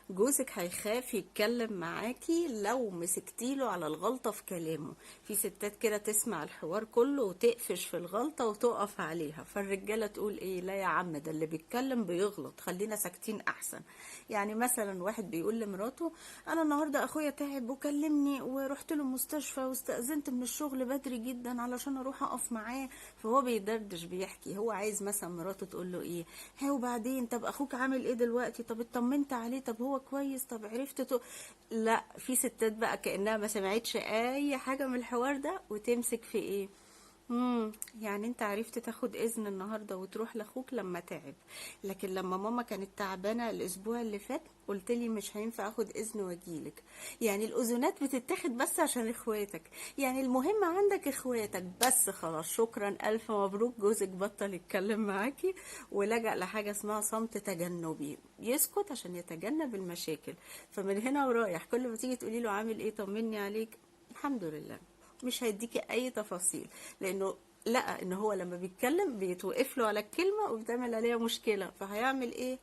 جوزك هيخاف يتكلم معاكي لو مسكتيله على الغلطة في كلامه. في ستات كده تسمع الحوار كله وتقفش في الغلطة وتقف عليها، فالرجالة تقول ايه؟ لا يا عم، ده اللي بيتكلم بيغلط، خلينا ساكتين احسن. يعني مثلا واحد بيقول لمراته: انا النهاردة اخويا تعب وكلمني ورحت له المستشفى واستأذنت من الشغل بدري جدا علشان اروح اقف معاه. فهو بيدردش بيحكي، هو عايز مثلا مراته تقول له ايه: ها وبعدين؟ طب اخوك عامل ايه دلوقتي؟ طب اطمنت عليه؟ طب هو كويس؟ طب عرفت لا، في ستات بقى كأنها ما سمعتش اي حاجة من الحوار ده وتمسك في ايه: يعني انت عرفت تاخد اذن النهارده وتروح لاخوك لما تعب، لكن لما ماما كانت تعبانه الاسبوع اللي فات قلت لي مش هينفع اخد اذن واجيلك. يعني الاذونات بتتاخد بس عشان اخواتك، يعني المهم عندك اخواتك بس. خلاص، شكرا الف مبروك، جوزك بطل يتكلم معاكي ولجأ لحاجه اسمها صمت تجنبي، يسكت عشان يتجنب المشاكل. فمن هنا ورايح كل ما تيجي تقولي له عامل ايه، طمني عليك، الحمد لله، مش هيديكي اي تفاصيل، لانه لقى ان هو لما بيتكلم بيتوقف له على الكلمه وبتعمل عليها مشكله، فهيعمل ايه؟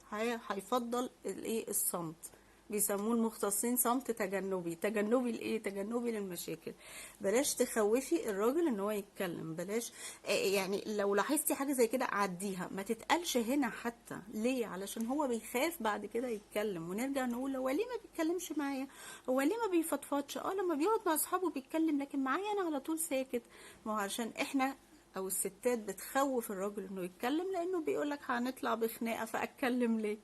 هيفضل الايه؟ الصمت. بيسموه المختصين صمت تجنبي. تجنبي لايه؟ تجنبي للمشاكل. بلاش تخوفي الراجل ان هو يتكلم، بلاش. يعني لو لاحظتي حاجه زي كده عديها، ما تتقالش هنا حتى. ليه؟ علشان هو بيخاف بعد كده يتكلم، ونرجع نقول هو ليه ما بيتكلمش معايا؟ هو ليه ما بيفضفضش؟ لما بيقعد مع اصحابه بيتكلم، لكن معايا انا على طول ساكت. ما هو عشان احنا او الستات بتخوف الراجل انه يتكلم، لانه بيقولك هنطلع بخناقه، فاتكلم ليه؟